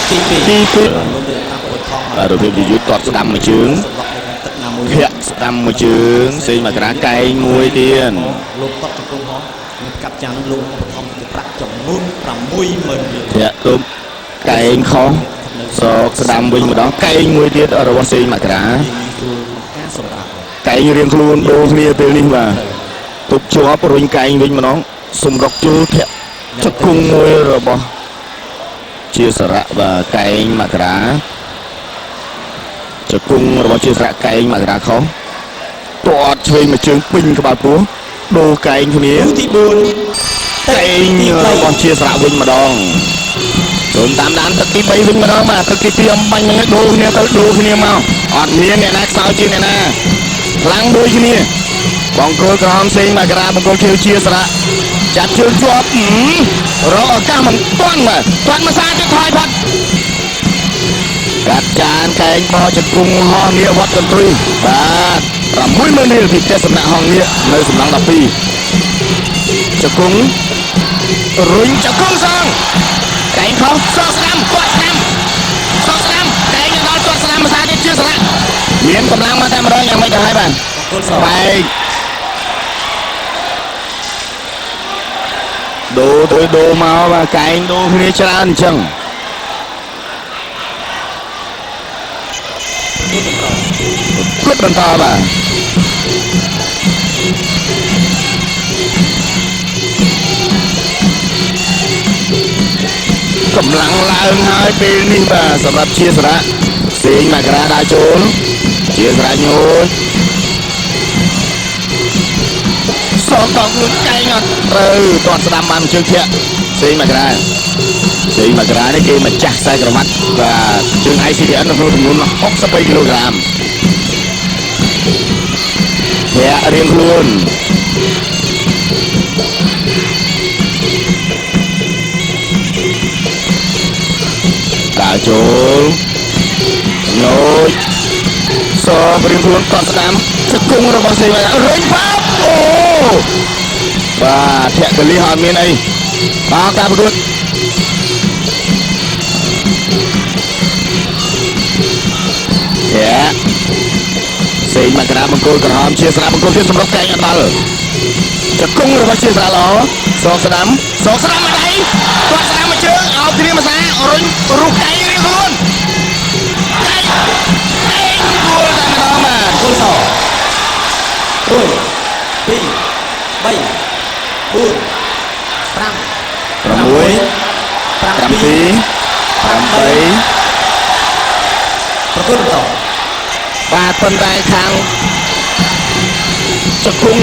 ទីពីrồi thì dụ tọt đâm một chướng hiện đâm một chướng xây mà cái cây muối tiền hiện tôm cây khó so đâm với một đó cây muối tiền ở đâu xây mà cái riêng luôn đô kia từ đi mà tục chúa rồi cây với mà nó sùng độc chú thiệt chắc cung muối rồi bỏ chia sẻ và cây mà cho cung rồi chia sẻ cây mà khó tọt chơi mà trường pin các bạn bố đồ cây như thế cây rồi còn chia sẻ vinh mà đòn rồi tám đám thực cái bay vinh mà đó mà thực cái tiêm bánh này đồ này tới đồ này mau ọt miếng này nè sao chứ này nè lăng đôi chứ nè bọn cô còn xây mà bọn cô kêu chia sẻ chặt chưa chọp rồi ở cả mình toàn mà xa chứ thôi thật gạt chán cái anh bò chặt cung ho nghĩa vót cần tùy và làm mũi mơ nêu thì cái sầm nạ hòn nghĩa nơi sầm nặng đập đi chặt cung rồi chặt cung xong cái anh không so sánh cái anh đó so sánh mà xa chứ chưa sẵn miễn cầm lăng mà thêm đó nhà mấy cả hai bạn phải đồ tới đồ máu và cái anh đồ kia cho ăn chừng quyết bên to bà cầm lăngឡើងហើយពេលនេះបាទសម្រាប់ជាសារៈសេងមករាដាក់ចូលជាសារៈញូសងតខ្លួនកែងអត់ត្រូវតស្ដាំបានជើងធាក់សេងមករានេះគេម្ចាស់ខ្សែក្រវ៉ាត់បាទជើង ICDN នៅក្នុងចំនួន63គីឡូក្រាមធាក់រៀងខ្លួនដាក់ចូលញូចសរៀងខ្លួនតស្ដាំជង្គង់របស់សេងរុញប៉ាប់អូបាទធាក់កលីអត់មានអីបាទការប្រកួតសេងមកក្រាបង្គោលក្រហមជាស្រាប់បង្គោលទៀតសម្រាប់កែងអត់ដល់ជង្គង់របស់ជាស្រាប់ល្អសងស្ដាំមកដៃគាត់ស្ដាំមកជើងឲ្យគ្រាមភាសារុញរុះកែងរៀងខ្លួនកែងគួរតែម្ដងបាទគួរស1 2 3 4 5 6 7 8ប្រគល់បន្តបាទប៉ុន្តែខាងជង្គង់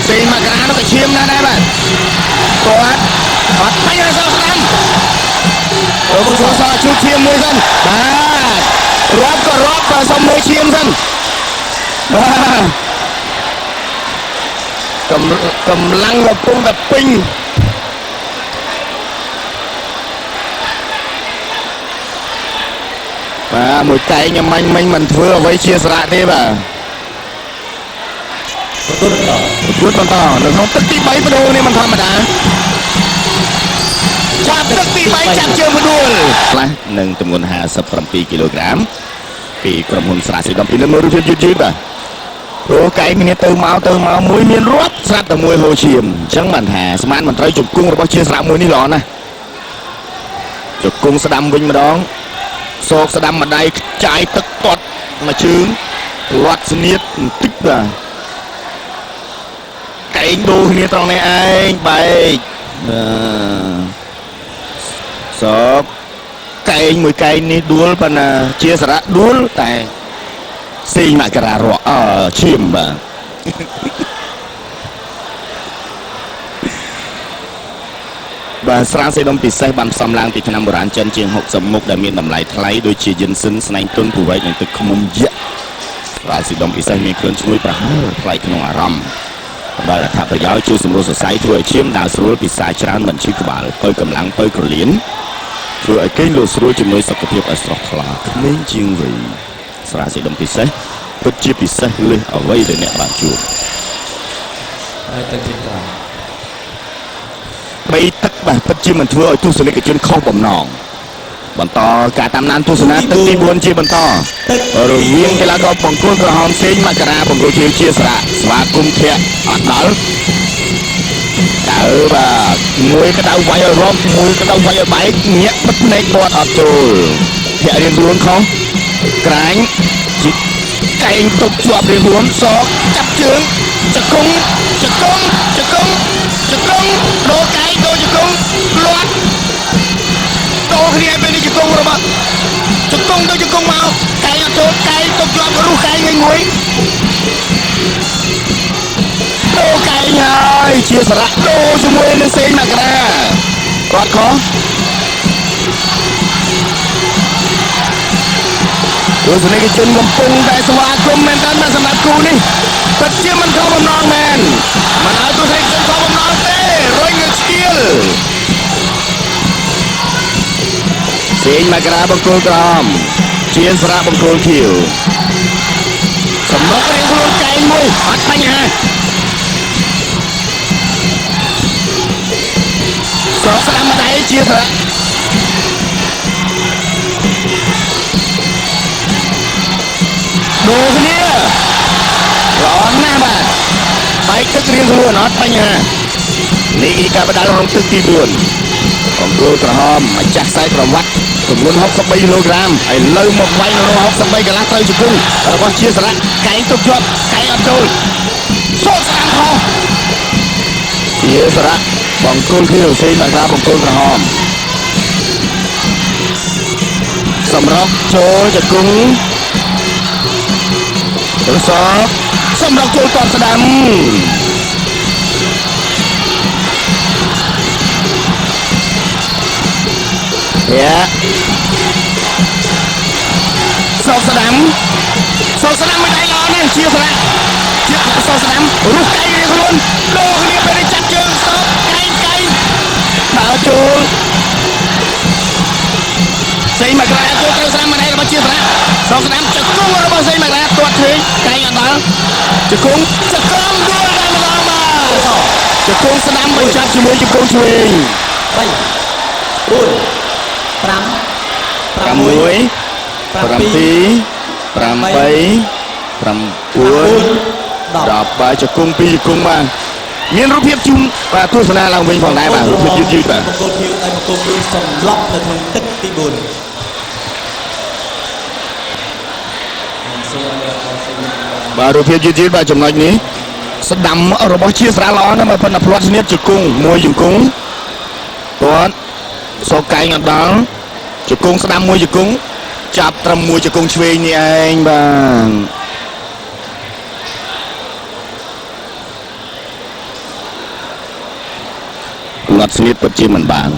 សេងមកក្រានោះក៏ឈាមណាស់ដែរបាទគាត់អត់បាញ់ឲ្យសស្ដាំអូសជួបឈាមមួយសិនបាទរាប់ក៏រាប់បើសុំមួយឈាមសិនបាទកម្លាំងកំពុងតែពេញបាទមួយកែងមិញមិនធ្វើអ្វីជាសារៈទេបាទប្រកួតបន្តនៅក្នុងទឹកទី3បដូរនេះមិនធម្មតាចាប់ទឹកទី3ចាប់ជើងបដួលខ្លះនឹងទម្ងន់57គីឡូក្រាមពីក្រុមហ៊ុនស្រាស៊ីដំពីលើមើលរូបភាពយឺតបាទព្រោះកែងគ្នាទៅមកមួយមានរាប់ស្រាប់តែមួយហូរឈាមអញ្ចឹងបានថាស្មានមិនត្រូវជង្គង់របស់ជាសារៈមួយនេះល្អណាស់ជង្គង់ស្ដាំវិញម្ដងសោកស្ដាំម្ដាយចាយទឹកទាត់មកជើងលាត់ស្នៀតបន្តិចបាទកែងដូរគ្នាត្រង់នេះឯងបែកសោកកែងមួយកែងនេះដួលប៉ុន្តែជាសារៈដួលតែសេងមករារកឈាមបាទបាទស្រាសេដុំពិសេសបានផ្សំឡើងពីថ្នាំបុរាណចិនជាង60មុខដែលមានតម្លៃថ្លៃដូចជាយិនស៊ិនស្នែងទុនពូវែកនិងទឹកឃ្មុំយក្សស្រាសេដុំពិសេសមានក្លិនឈ្ងុយប្រហើរប្លែកក្នុងអារម្មណ៍ដោយអត្ថប្រយោជន៍ជួយសម្រួលសរសៃធ្វើឲ្យឈាមដើរស្រួលពិសាច្រើនមិនឈឺក្បាលបើកម្លាំងបើក្រលៀនធ្វើឲ្យគេងលក់ស្រួលជាមួយសុខភាពឲ្យស្រស់ថ្លាក្មេងជាងវ័យស្រាសេដុំពិសេសពិតជាពិសេសលើសអ្វីដែលអ្នកបានជួបហើយទៅទីក្រោយ3ទឹកបាទពិតជាមិនធ្វើឲ្យទស្សនិកជនខុសបំណង បន្តការតាមដានទស្សនាទឹកទី4ជាបន្តរវាងកីឡាករបង្គោលក្រហមសេងមករាបង្គោលខៀវជាស្រាស្វាគមន៍ធាក់អត់ដល់តើបាទមួយកដៅវាយឲ្យរំមួយកដៅវាយឲ្យបែកញាក់បិទភ្នែកគាត់អត់ចូលធាក់រៀងខ្លួនខុសក្រាញ់កែងទុកជាប់រៀងខ្លួនសកចាប់ជើងចង្គង់ចង្គង់ចង្គង់ចង្គង់ដោកែងដោចង្គង់លាត់ដោគ្នាពេលនេះចង្គង់របស់ចង្គង់ទៅចង្គង់មកកែងអត់ចូលកែងទុកជាប់រុះកែងវិញមួយដោកែងហើយជាសារៈដោជាមួយនឹងសេងមករាគាត់ខុសទស្សនិកជនកំពុងតែស្វាគមន៍មែនតើសម្រាប់គូនេះពិតជាមិនខុសបំណងមែនមិនឲ្យទស្សនិកជនខុសបំណងទេរុញនឹងស្គៀលសេងមករាបង្គោលក្រមជាសារៈបង្គោលខៀវសម្រាប់រៀងខ្លួនកែងមួយអត់បញ្ហាសោកស្ដាំម្ដាយជាសារៈដូរគ្នាល្អណាស់បាទបែកទឹករៀងខ្លួនអត់បញ្ហានេះគឺការបដាល់ក្នុងទឹកទី4អង្គរក្រហមម្ចាស់ខ្សែក្រវ៉ាត់ទម្ងន់63គីឡូក្រាមហើយលើមកវាយនៅ63កន្លះត្រូវជង្គង់របស់ជាសារៈកែងទុកជាប់កែងអត់ចូលសូកស្ដាំខុសជាសារៈបង្គោលខៀវសេងមករាបង្គោលក្រហមសម្រាប់ចូលជង្គង់ទស្សនសម្រាប់ចូលតបស្ដាំយ៉ាសោកស្ដាំមិនដៃល្អណាស់ជាសារៈជាសោកស្ដាំរុះកែងរៀងខ្លួនដោគ្នាពេលចាប់ជើងសោកកែងដើរចូលសេងមករាចូលត្រូវស្ដាំម្ដាយរបស់ជាសារៈសោកស្ដាំជង្គង់របស់សេងមករាទាត់ឃើញកែងអត់ដល់ជង្គង់ចង្គង់ដួលតែម្ដងបាទជង្គង់ស្ដាំបញ្ចប់ជាមួយជង្គង់ឆ្វេង3 4 5 6 7 8 9 10បាទជង្គង់2ជង្គង់បាទមានរូបភាពជូនបាទទស្សនាឡើងវិញផងដែរបាទរូបភាពយឺតបាទបង្គោលខៀវដែលបង្គោលខៀវសន្លប់នៅក្នុងទឹកទី4បាទរូបភាពយឺតបាទចំណុចនេះស្ដាំរបស់ជាស្រាល្អណាស់មកប៉ុន្តែផ្លាត់ស្នៀតជង្គង់មួយជង្គង់គាត់សោកកែងអត់ដល់ជង្គង់ស្ដាំមួយជង្គង់ចាប់ត្រឹមមួយជង្គង់ឆ្វេងនេះឯងបាទផ្លាត់ស្នៀតពិតជាមិនបាន